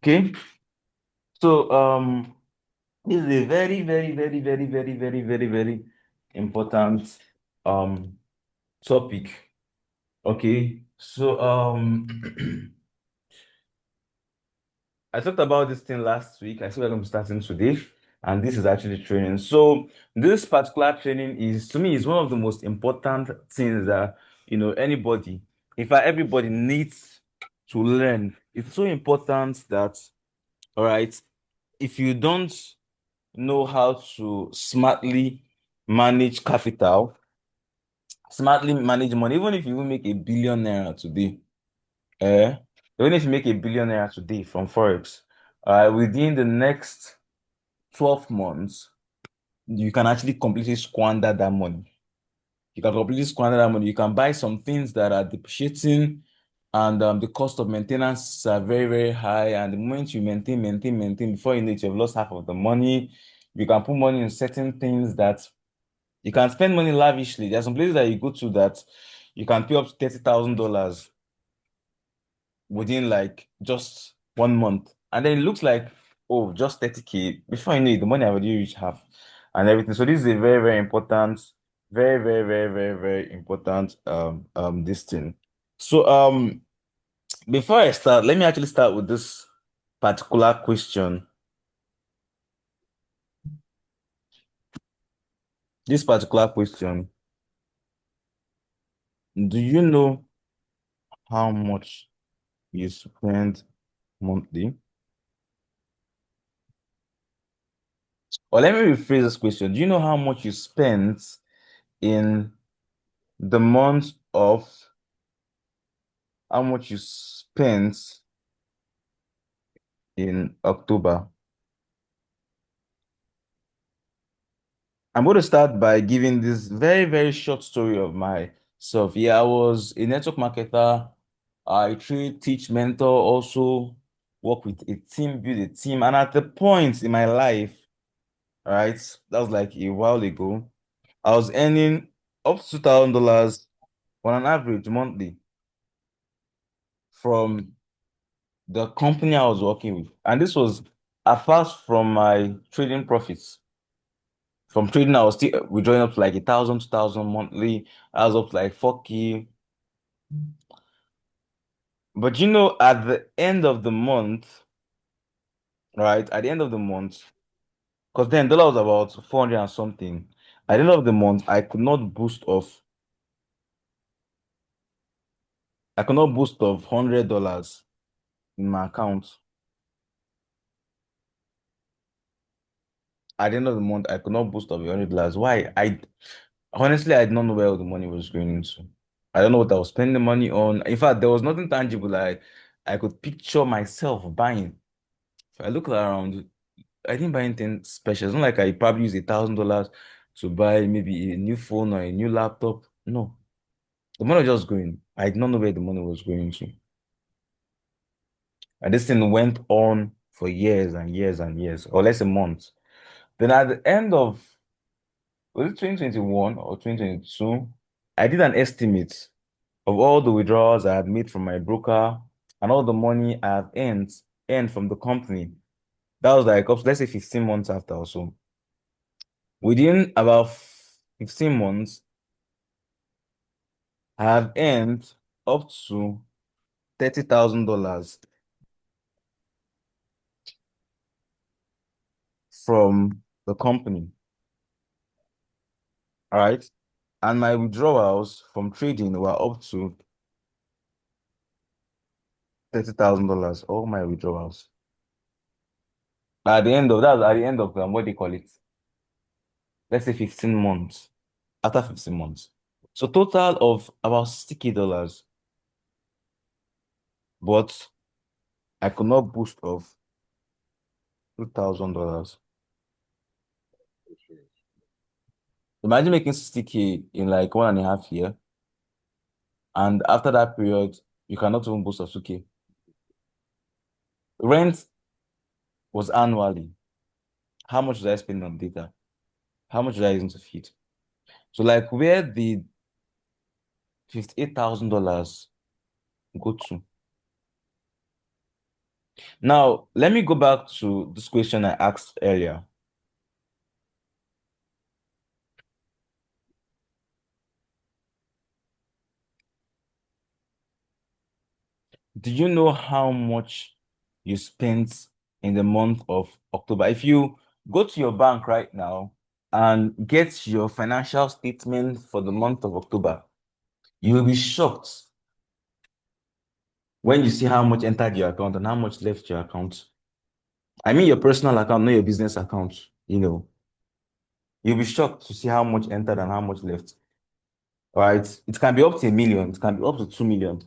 Okay. So this is a very, very, very, very, very, very, very, very important um topic. Okay. So I talked about this thing last week. I said we're going to be starting today, and this is actually training. So this particular training is, to me, is one of the most important things that anybody, in fact, everybody needs to learn. It's so important that, all right, if you don't know how to smartly manage capital, smartly manage money, even if you will make a billion naira today, eh? Even if you make a billion naira today from Forex, within the next 12 months, you can actually completely squander that money. You can completely squander that money. You can buy some things that are depreciating and the cost of maintenance are very, very high. And the moment you maintain, before you know it, you've lost half of the money. You can put money in certain things that you can spend money lavishly. There are some places that you go to that you can pay up to $30,000 within like just 1 month. And then it looks like, oh, just 30K. Before you know it, the money already reached half and everything. So this is a very, very important, very, very, very, very, very important this thing. So before I start, let me actually start with this particular question. This particular question. Do you know how much you spend monthly? Or let me rephrase this question. Do you know how much you spent in the month of how much you spent in October? I'm going to start by giving this very, very short story of myself. Yeah, I was a network marketer. I trade, teach, mentor, also work with a team, build a team. And at the point in my life, right, that was like a while ago, I was earning up to $2,000 on an average monthly from the company I was working with. And this was apart from my trading profits. From trading, I was still withdrawing up to like 1,000, 2,000 monthly. I was up to like 4K. But at the end of the month, right? At the end of the month, because then dollar was about 400 and something. At the end of the month, I could not boost of $100 in my account. At the end of the month, I could not boost of $100. Why? Honestly, I did not know where all the money was going into. I don't know what I was spending the money on. In fact, there was nothing tangible I could picture myself buying. If I look around, I didn't buy anything special. It's not like I probably used $1,000 to buy maybe a new phone or a new laptop. No, the money was just going. I did not know where the money was going to. And this thing went on for years and years and years, or less a month. Then at the end of, was it 2021 or 2022? I did an estimate of all the withdrawals I had made from my broker and all the money I have earned from the company. That was like up to, let's say 15 months after or so. Within about 15 months, I have earned up to $30,000 from the company. All right. And my withdrawals from trading were up to $30,000. All my withdrawals. At the end of what they call it. Let's say 15 months. After 15 months. So total of about $60. But I could not boost of $2,000. Imagine making 60K in like 1.5 years. And after that period, you cannot even boost of 2K. Rent was annually. How much did I spend on data? How much did I use to feed? So like where did $58,000 go to? Now, let me go back to this question I asked earlier. Do you know how much you spent in the month of October? If you go to your bank right now and get your financial statement for the month of October, you will be shocked when you see how much entered your account and how much left your account. I mean your personal account, not your business account. You'll be shocked to see how much entered and how much left. All right. It can be up to 1 million, it can be up to 2 million.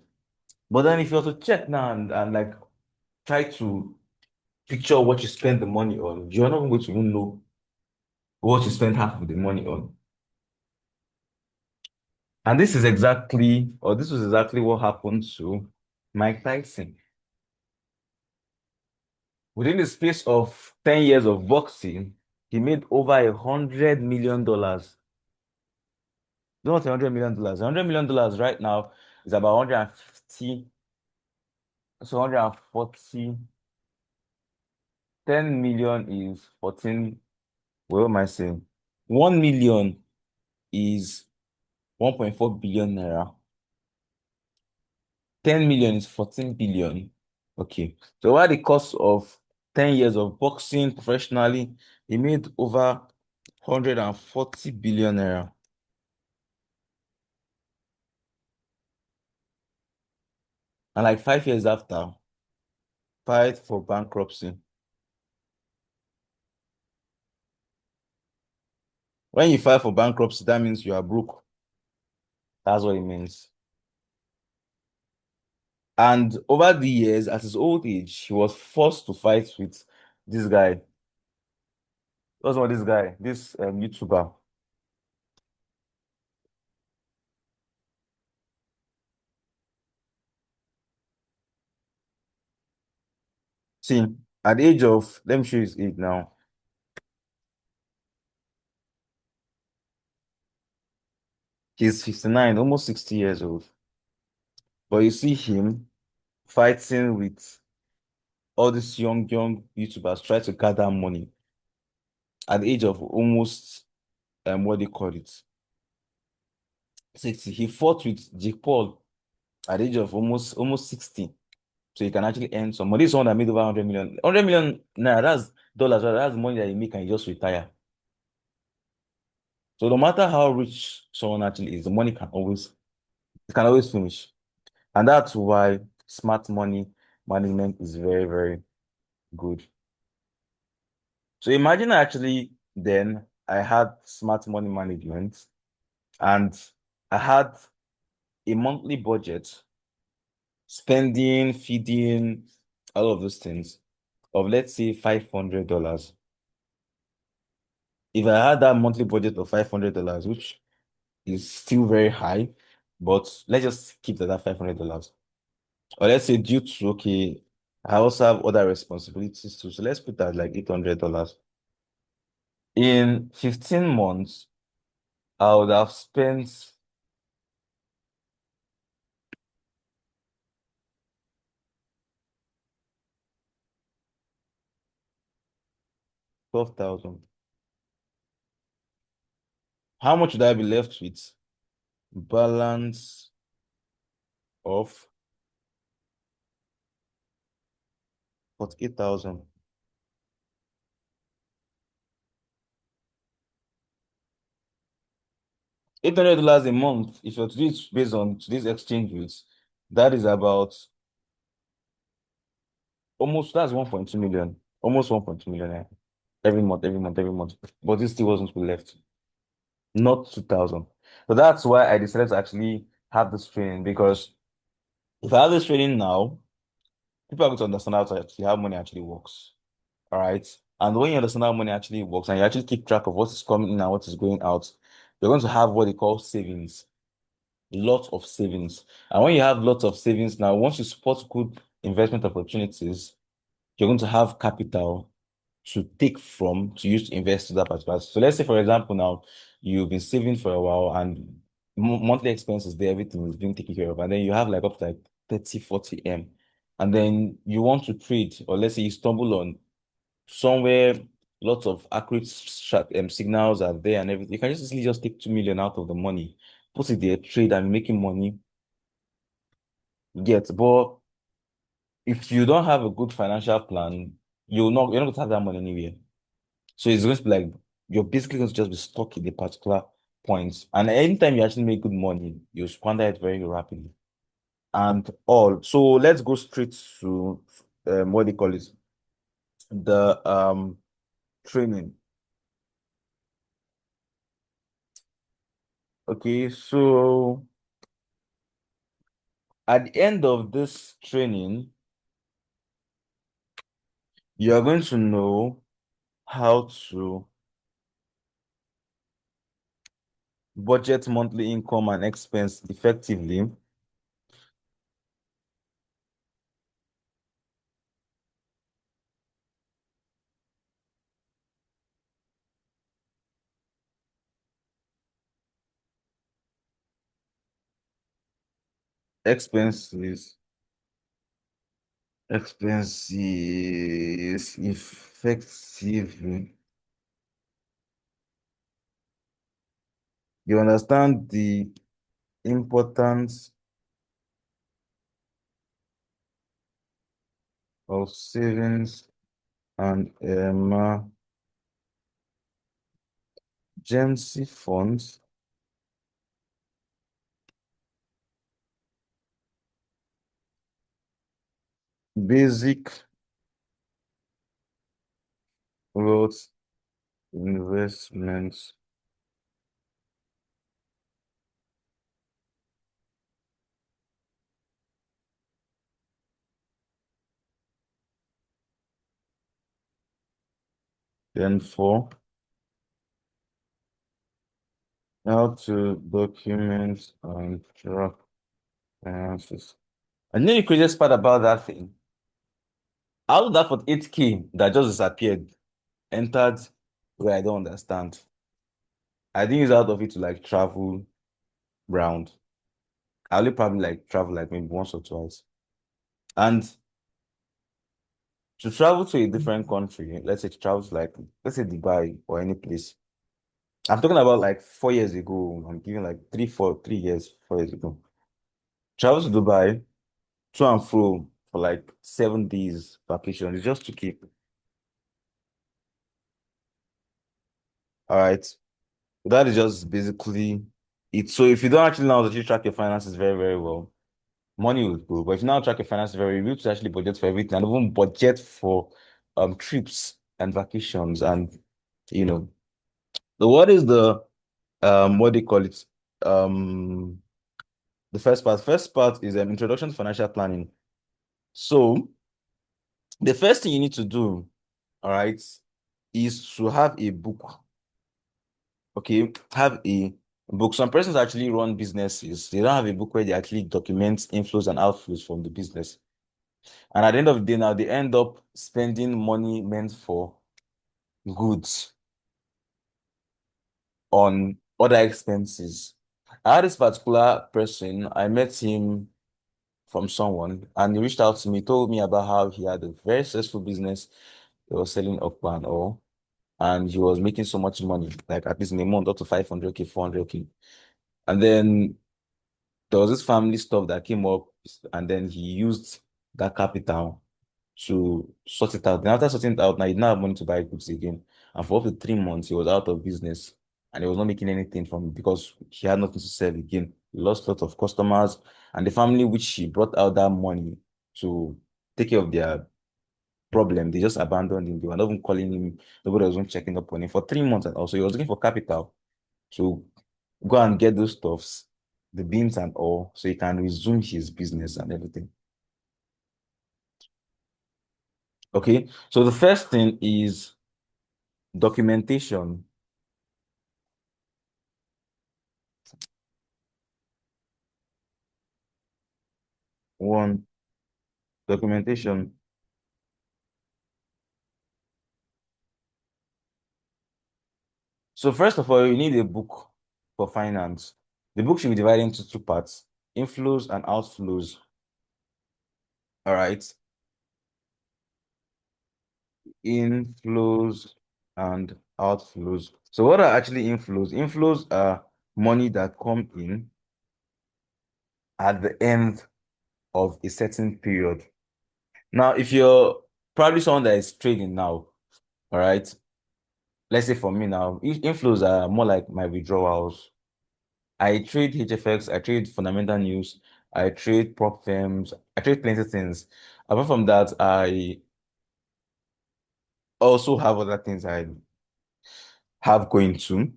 But then if you also check now and like try to picture what you spend the money on, you're not going to even know what you spend half of the money on. And this was exactly what happened to Mike Tyson. Within the space of 10 years of boxing, he made over $100 million. Not $100 million. $100 million right now is about 150, so 140. 10 million is 14. What am I saying? 1 million is 1.4 billion naira. 10 million is 14 billion. Okay. So over the course of 10 years of boxing professionally, he made over 140 billion naira. And like 5 years after, filed for bankruptcy. When you file for bankruptcy, that means you are broke. That's what it means. And over the years, at his old age, he was forced to fight with this guy. What's what this guy, this YouTuber. See, at the age of, let me show you his age now. He's 59, almost 60 years old. But you see him fighting with all these young YouTubers, try to gather money at the age of almost, what they call it, 60. He fought with Jake Paul at the age of almost 60. So you can actually earn some money. This one that made over 100 million. 100 million naira, that's dollars, right? That's money that you make and you just retire. So no matter how rich someone actually is, the money can always finish. And that's why smart money management is very, very good. So imagine actually then I had smart money management and I had a monthly budget, spending, feeding, all of those things of let's say $500. If I had that monthly budget of $500, which is still very high, but let's just keep that at $500. Or let's say due to, okay, I also have other responsibilities too. So let's put that like $800. In 15 months, I would have spent 12,000. How much would I be left with? Balance of 48,000. $800 a month, if you're to do it based on today's exchange rates, that is about almost, that's 1.2 million. Almost 1.2 million every month, every month, every month. But this still wasn't left. Not 2,000. So that's why I decided to actually have this training because if I have this training now, people are going to understand how money actually works. All right. And when you understand how money actually works and you actually keep track of what is coming in and what is going out, you're going to have what they call savings. Lots of savings. And when you have lots of savings now, once you support good investment opportunities, you're going to have capital to take from to use to invest to that particular. So let's say, for example, now you've been saving for a while and monthly expenses there, everything is being taken care of. And then you have like up to like 30, 40 M. and then you want to trade, or let's say you stumble on somewhere, lots of accurate signals are there and everything, you can just easily just take 2 million out of the money, put it there, trade and making money, get. But if you don't have a good financial plan, you're not going to have that money anywhere. So it's going to be like you're basically going to just be stuck in a particular point. And anytime you actually make good money, you squander it very rapidly. And all. So let's go straight to what do you call it? The training. Okay, so at the end of this training, you are going to know how to budget monthly income and expense effectively. Expenses, expenses effectively. You understand the importance of savings and emergency funds, basic wealth investments. Then four, how to document and track finances. And then the craziest part about that thing, out of that 48K that just disappeared, entered where I don't understand. I didn't use out of it to like travel round. I only probably like travel like maybe once or twice. And to travel to a different country, let's say to travel to like, let's say Dubai or any place. I'm talking about like 4 years ago. I'm giving like 3 years, 4 years ago. Travel to Dubai, to and fro for like 7 days vacation. It's just to keep. All right. That is just basically it. So if you don't actually know how to track your finances very, very well, money will go. But if you now track your finances very well, you to actually budget for everything and even budget for trips and vacations and you know. So what is the what do you call it? Um the first part. First part is an introduction to financial planning. So the first thing you need to do, all right, is to have a book. Okay, have a book. Some persons actually run businesses. They don't have a book where they actually document inflows and outflows from the business. And at the end of the day, now they end up spending money meant for goods on other expenses. I had this particular person, I met him from someone, and he reached out to me, told me about how he had a very successful business. He was selling okpa and all, and he was making so much money, like at least in a month, up to 500K, 400K. And then there was this family stuff that came up, and then he used that capital to sort it out. Then after sorting it out, now he didn't have money to buy goods again. And for up to 3 months, he was out of business and he was not making anything from it because he had nothing to sell again. He lost lots of customers, and the family which he brought out that money to take care of their problem, they just abandoned him. They were not even calling him, nobody was even checking up on him for 3 months. And also, he was looking for capital to go and get those stuffs, the beans and all, so he can resume his business and everything. Okay, so the first thing is documentation. One, documentation. So first of all, you need a book for finance. The book should be divided into two parts, inflows and outflows. All right. Inflows and outflows. So what are actually inflows? Inflows are money that come in at the end of a certain period. Now, if you're probably someone that is trading now, all right, let's say for me now, inflows are more like my withdrawals. I trade HFX, I trade fundamental news, I trade prop firms, I trade plenty of things. Apart from that, I also have other things I have going to.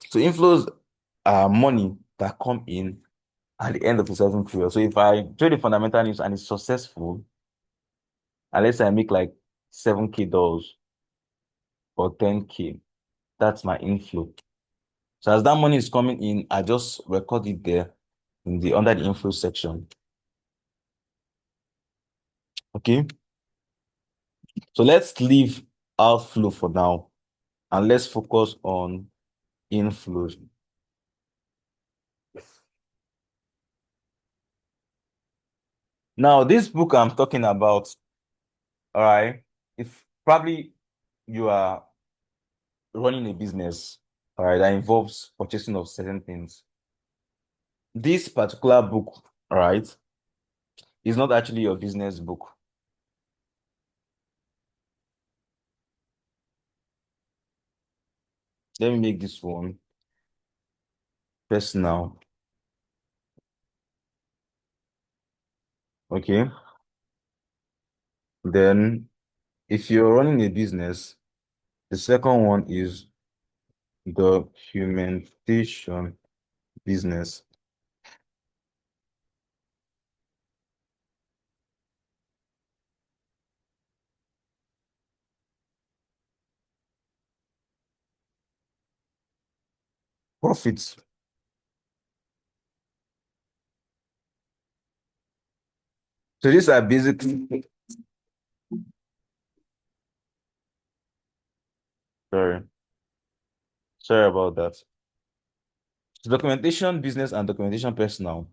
So inflows are money that come in at the end of a certain period. So if I trade the fundamental news and it's successful, and let's say I make like 7K dollars or 10K, that's my inflow. So as that money is coming in, I just record it there in the under the inflow section. Okay. So let's leave outflow for now and let's focus on inflows. Now, this book I'm talking about, all right, if probably you are running a business, all right, that involves purchasing of certain things. This particular book, all right, is not actually your business book. Let me make this one personal. Okay. Then, if you're running a business, the second one is documentation business. Profits. So these are basically, sorry, sorry about that. So documentation business and documentation personal.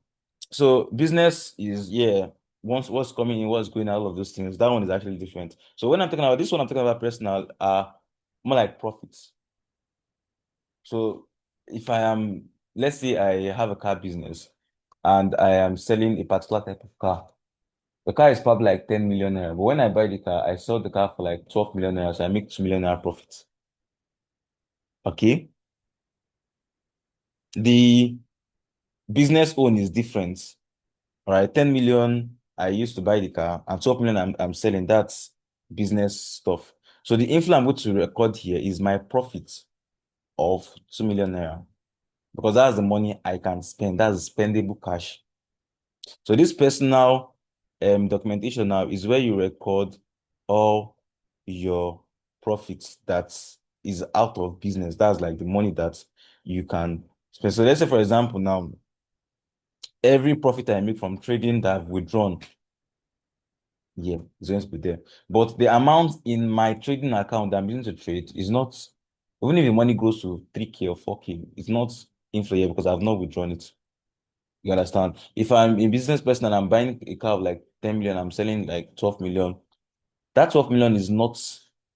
So business is, yeah, once what's coming in, what's going out, all of those things. That one is actually different. So when I'm talking about this one, I'm talking about personal, more like profits. So if I am, let's say I have a car business and I am selling a particular type of car. The car is probably like 10 million naira. But when I buy the car, I sell the car for like 12 million naira. So I make 2 million naira profit. Okay. The business own is different. All right. 10 million I used to buy the car and 12 million I'm selling. That's business stuff. So the inflow I'm going to record here is my profit of 2 million naira because that's the money I can spend. That's spendable cash. So this personal documentation now is where you record all your profits that is out of business. That's like the money that you can spend. So let's say, for example, now every profit I make from trading that I've withdrawn, yeah, it's going to be there. But the amount in my trading account that I'm using to trade is not, even if the money goes to 3K or 4K, it's not inflow here because I've not withdrawn it. You understand? If I'm a business person and I'm buying a car of like 10 million, I'm selling like 12 million. That 12 million is not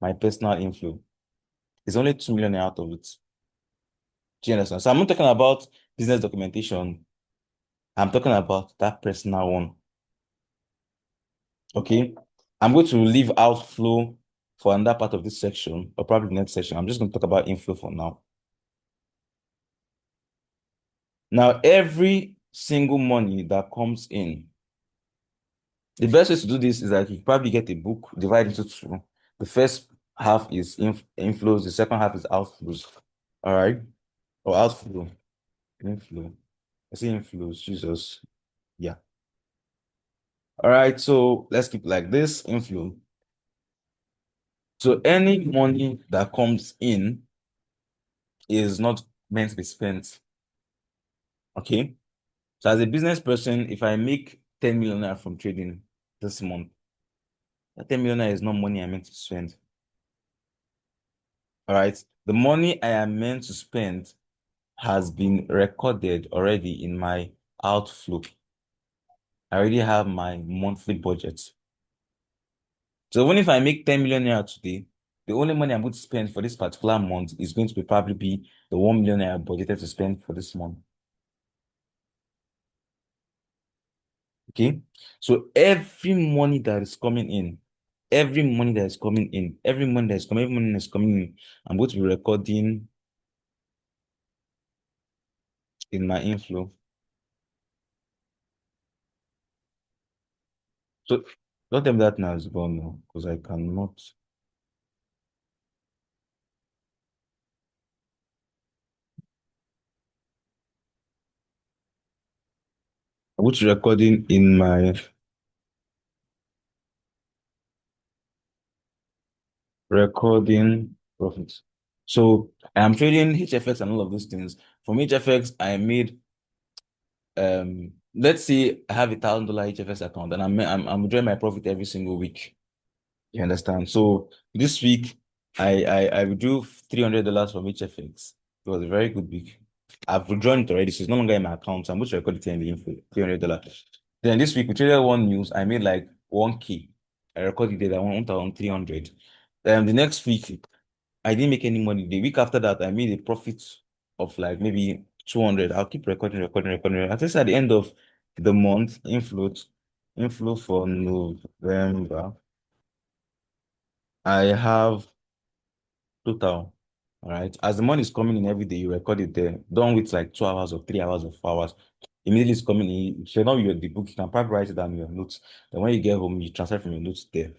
my personal inflow. It's only 2 million out of it. Do you understand? So I'm not talking about business documentation. I'm talking about that personal one. Okay. I'm going to leave outflow for another part of this section, or probably the next section. I'm just going to talk about inflow for now. Now, every single money that comes in, the best way to do this is that you probably get a book, divide into two. The first half is inflows, the second half is outflows. All right. Or outflow. Inflow. I see inflows, Jesus. Yeah. All right. So let's keep like this inflow. So any money that comes in is not meant to be spent. Okay. So as a business person, if I make 10 million naira from trading this month, that 10 million naira is not money I meant to spend. All right. The money I am meant to spend has been recorded already in my outflow. I already have my monthly budget. So even if I make 10 million naira today, the only money I'm going to spend for this particular month is going to be probably be the 1 million naira budgeted to spend for this month. Okay. So every money that is coming in, every money that is coming in, every money that is coming, every money that is coming in, I'm going to be recording in my inflow. So don't tell me that now is gone now, because I cannot. I'm going to be recording in my recording profits. So I'm trading HFX and all of those things. From HFX, I made let's say I have $1,000 HFX account and I'm drawing my profit every single week. You understand? So this week I withdrew $300 from HFX. It was a very good week. I've withdrawn it already, so it's no longer in my account. So I'm going to record it here in the info, $300. Then this week we traded one news. I made like 1K. I recorded it at 1,300. The next week I didn't make any money. The week after that, I made a profit of like maybe 200. I'll keep recording, recording, recording. At least at the end of the month, inflow for November, I have total. All right. As the money is coming in every day, you record it there. Don't wait like 2 hours or 3 hours or 4 hours. Immediately it's coming in. If you know your the book, you can probably write it down in your notes. Then when you get home, you transfer from your notes there.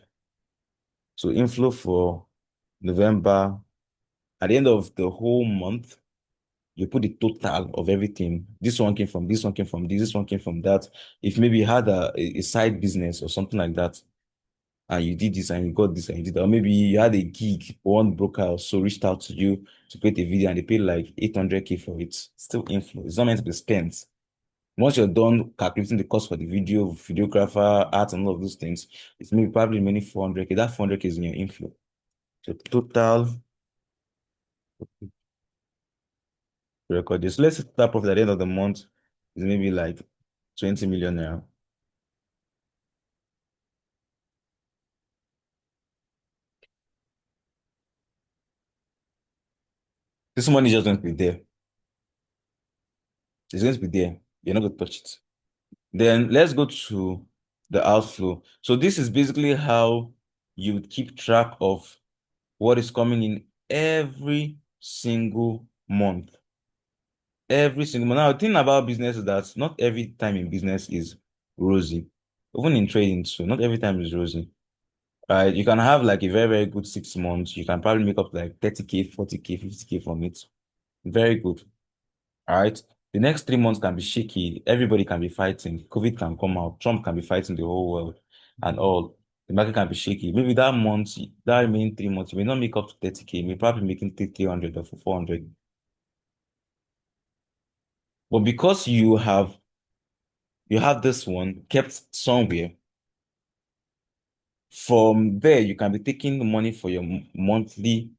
So inflow for November, at the end of the whole month, you put the total of everything. This one came from this one came from this one came from that. If maybe you had a side business or something like that, and you did this and you got this and you did that, or maybe you had a gig, one broker or so reached out to you to create a video and they paid like 800K for it, still inflow. It's not meant to be spent. Once you're done calculating the cost for the video, videographer, art, and all of those things, it's maybe probably remaining 400K. That 400K is in your inflow. So total record this. Let's say total profit at the end of the month is maybe like 20 million naira. This money is just going to be there. It's going to be there. You're not going to touch it. Then let's go to the outflow. So this is basically how you would keep track of what is coming in every single month. Every single month. Now, the thing about business is that not every time in business is rosy. Even in trading, so not every time is rosy. You can have like a very, very good 6 months. You can probably make up like 30K, 40K, 50K from it. Very good. All right. The next 3 months can be shaky. Everybody can be fighting. COVID can come out. Trump can be fighting the whole world and all. The market can be shaky. Maybe that month, that remaining 3 months, you may not make up to 30K. You may probably making 300 or 400. But because you have this one kept somewhere, from there you can be taking the money for your monthly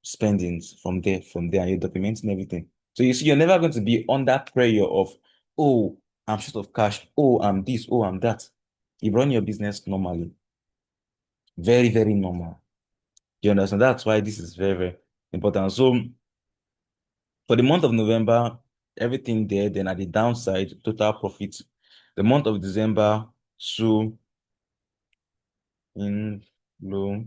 spendings from there, and you're documenting everything. So you see, you're never going to be under pressure of, oh, I'm short of cash, oh, I'm this, oh, I'm that. You run your business normally. Very, very normal. Do you understand? That's why this is very, very important. So for the month of November, everything there, then at the downside, total profit. The month of December, so in low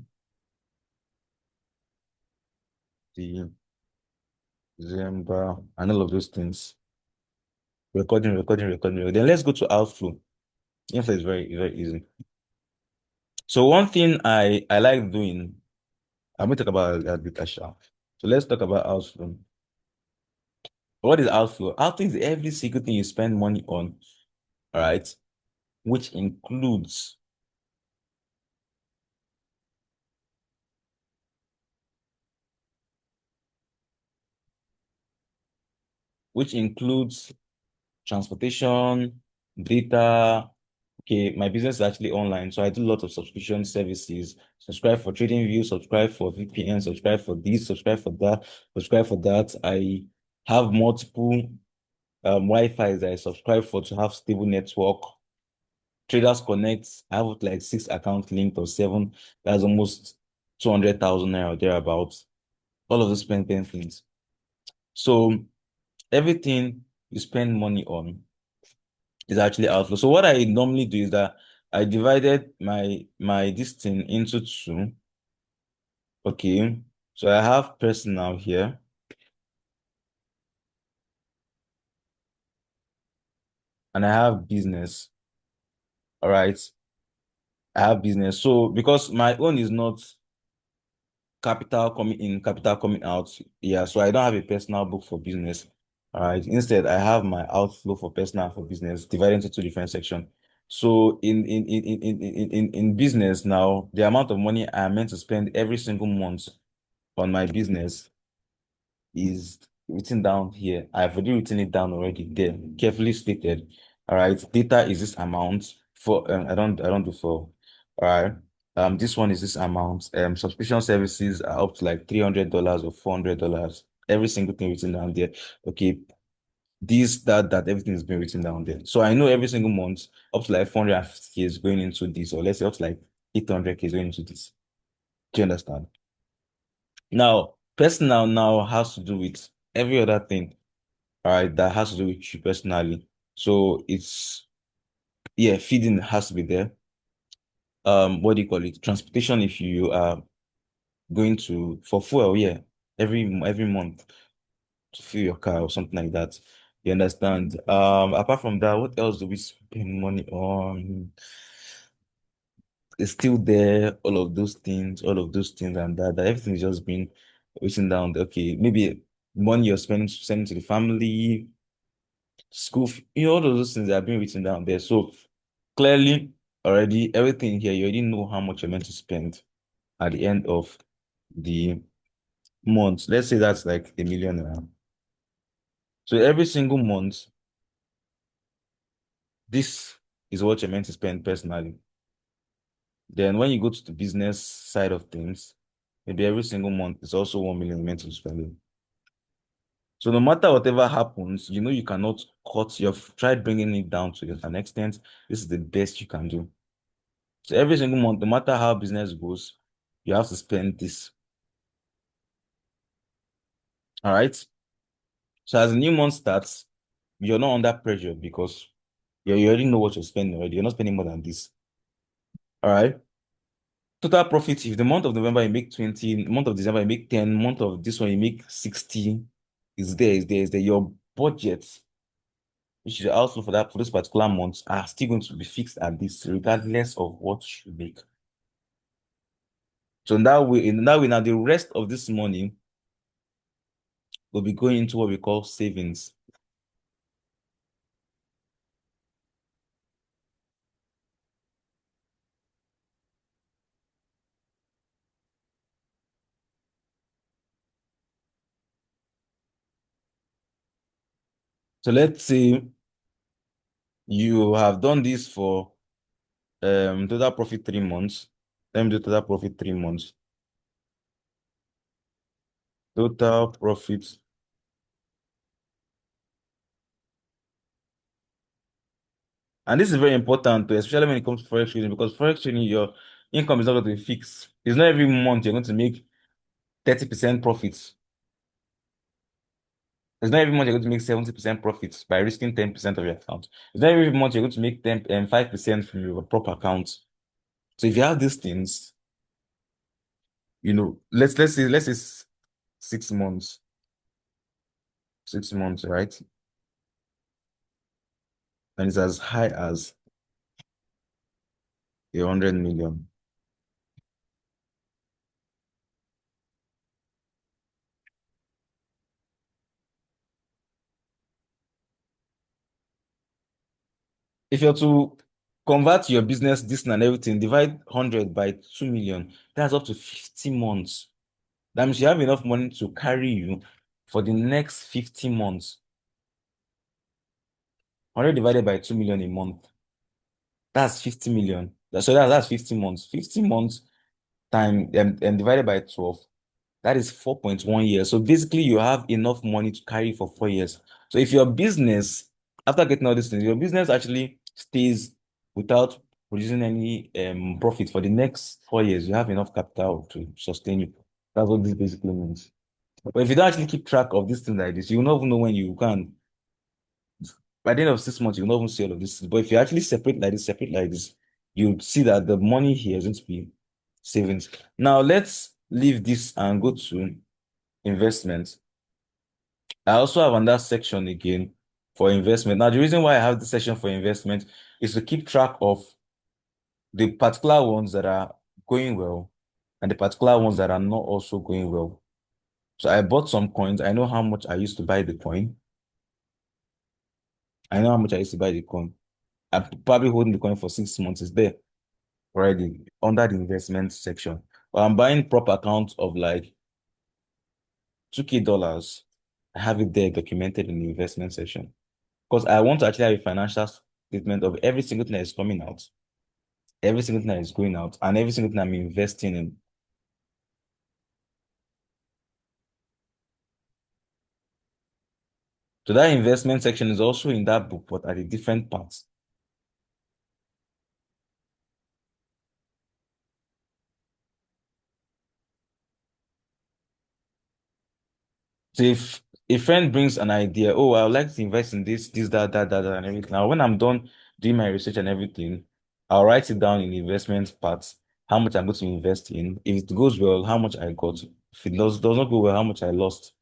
December, and all of those things. Recording, recording, recording. Then let's go to outflow. Inflow is very, very easy. So one thing I like doing, I'm going to talk about that bit Asha. So let's talk about outflow. What is outflow? Outflow is every single thing you spend money on, all right, which includes which includes transportation, data. Okay, my business is actually online, so I do a lot of subscription services. Subscribe for TradingView, subscribe for VPN, subscribe for this, subscribe for that, subscribe for that. I have multiple Wi-Fi that I subscribe for to have stable network. Traders Connect, I have like 6 accounts linked or seven. That's almost 200,000 naira or thereabouts. All of those spending things. So everything you spend money on is actually outflow. So what I normally do is that I divided my this thing into two. Okay. So I have personal here and I have business. All right. I have business. So because my own is not capital coming in, capital coming out. Yeah, so I don't have a personal book for business. All right. Instead, I have my outflow for personal and for business divided into two different sections. So in business now, the amount of money I am meant to spend every single month on my business is written down here. I've already written it down already there, carefully stated. All right. Data is this amount for I don't do for all right. This one is this amount. Subscription services are up to like $300 or $400. Every single thing written down there. Okay. This, that, everything is being written down there. So I know every single month up to like 450K is going into this, or let's say up to like 800K is going into this. Do you understand? Now, personal now has to do with every other thing, all right, that has to do with you personally. So it's, yeah, feeding has to be there. What do you call it? Transportation if you are going to for fuel, yeah, every month to fill your car or something like that. You understand? Apart from that, what else do we spend money on? It's still there, all of those things and that everything is just being written down. Okay, maybe money you're spending sending to the family, all of those things are being written down there. So clearly, already everything here, you already know how much you're meant to spend at the end of the month. Let's say that's like 1 million around. So every single month, this is what you're meant to spend personally. Then when you go to the business side of things, maybe every single month it's also 1 million meant to spend. So no matter whatever happens, you know you cannot cut. You've tried bringing it down to an extent. This is the best you can do. So every single month, no matter how business goes, you have to spend this. All right. So as the new month starts, you're not under pressure because you already know what you're spending already. You're not spending more than this. All right. Total profit, if the month of November you make 20, month of December you make 10, month of this one you make 60, is there. Your budget, which is the outflow for this particular month, are still going to be fixed at this, regardless of what you make. So in that way, now the rest of this money will be going into what we call savings. So let's say you have done this for total profit 3 months. Let me do total profit 3 months. Total profit. And this is very important, too, especially when it comes to forex trading, because forex trading, your income is not going to be fixed. It's not every month you're going to make 30% profits. It's not every month you're going to make 70% profits by risking 10% of your account. It's not every month you're going to make 10 and 5% from your proper account. So if you have these things, let's say 6 months, 6 months, right? And it's as high as 100 million. If you're to convert your business, this and everything, divide 100 by 2 million, that's up to 50 months. That means you have enough money to carry you for the next 50 months. 100 divided by 2 million a month. That's 50 million. That's 50 months. 50 months time and divided by 12. That is 4.1 years. So basically, you have enough money to carry for 4 years. So if your business, after getting all these things, your business actually stays without producing any profit for the next 4 years, you have enough capital to sustain you. That's what this basically means. But if you don't actually keep track of these things like this, you will not even know when you can. By the end of 6 months, you'll not even see all of this. But if you actually separate like this, you see that the money here is going to be savings. Now let's leave this and go to investment. I also have another section again for investment. Now, the reason why I have this section for investment is to keep track of the particular ones that are going well and the particular ones that are not also going well. So I bought some coins. I know how much I used to buy the coin. I know how much I used to buy the coin. I'm probably holding the coin for 6 months. It's there already under the investment section. But I'm buying proper account of like $2K. I have it there documented in the investment section. Because I want to actually have a financial statement of every single thing that is coming out, every single thing that is going out, and every single thing I'm investing in. So that investment section is also in that book, but at a different part. So if a friend brings an idea, oh, I would like to invest in this, that, and everything. Now, when I'm done doing my research and everything, I'll write it down in the investment part, how much I'm going to invest in. If it goes well, how much I got. If it does not go well, how much I lost.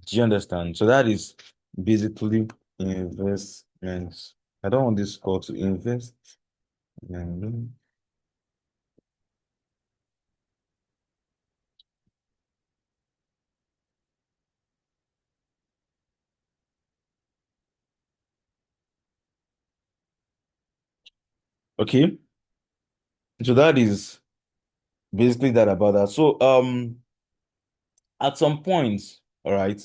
Do you understand? So that is basically investments. I don't want this call to invest. And okay, so that is basically that about that. So at some point, all right,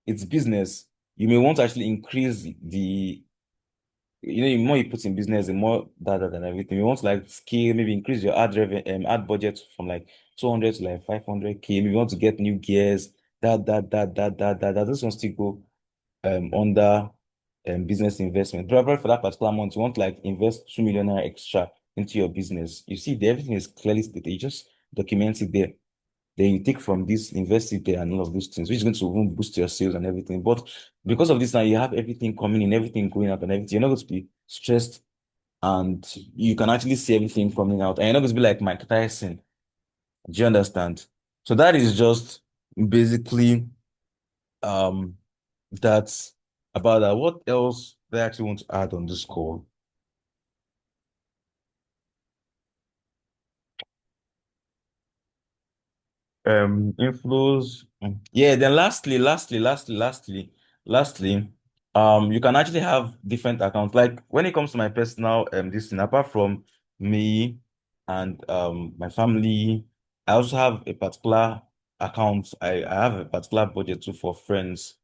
it's business. You may want to actually increase the more you put in business, the more data and everything. You want to like scale, maybe increase your ad revenue, ad budget from like 200 to like 500K. Maybe you want to get new gears, that. This one still go under business investment. Probably for that particular month, you want to like invest 2 million naira extra into your business. You see, everything is clearly stated. You just document it there. Then you take from this, invest it there, and all of those things, which is going to even boost your sales and everything. But because of this now, you have everything coming in, everything going out, and everything. You're not going to be stressed, and you can actually see everything coming out. And you're not going to be like Mike Tyson. Do you understand? So that is just basically um that's about that. What else do I actually want to add on this call? Inflows. Yeah, then lastly, you can actually have different accounts. Like when it comes to my personal this thing, apart from me and my family, I also have a particular account. I have a particular budget too for friends.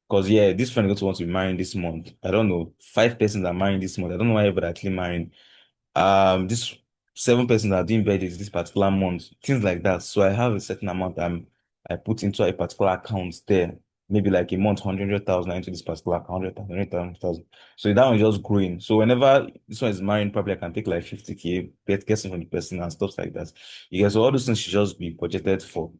Because yeah, this friend is going to want to be married this month. I don't know. 5 persons are marrying this month. I don't know why everybody actually marrying. This 7 persons are doing birthdays this particular month, things like that. So I have a certain amount I put into a particular account there. Maybe like a month, 100,000 into this particular account, 100,000. So that one is just growing. So whenever this one is marrying, probably I can take like 50K, get some from the person and stuff like that. You guys, so all those things should just be budgeted for.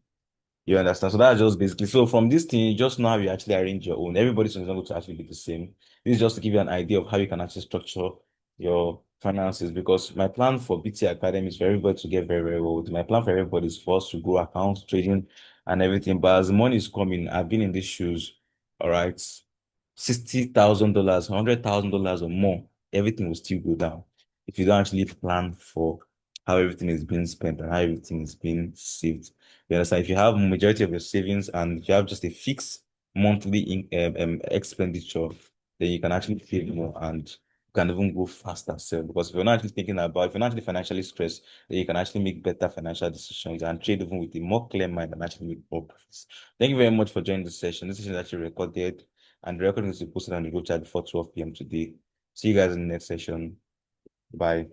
You understand? So that's just basically so from this thing, you just know how you actually arrange your own. Everybody's not going to actually be the same. This is just to give you an idea of how you can actually structure your finances because my plan for BT Academy is for everybody to get very, very well. My plan for everybody is for us to go account trading and everything. But as the money is coming, I've been in these shoes, all right, $60,000, $100,000 or more, everything will still go down if you don't actually plan for how everything is being spent and how everything is being saved. You understand? If you have majority of your savings and you have just a fixed monthly expenditure, then you can actually save more and you can even go faster. So because if you're not actually financially stressed, then you can actually make better financial decisions and trade even with a more clear mind and actually make more profits. Thank you very much for joining this session. This session is actually recorded and the recording is posted on the group chat before 12 p.m. today. See you guys in the next session. Bye.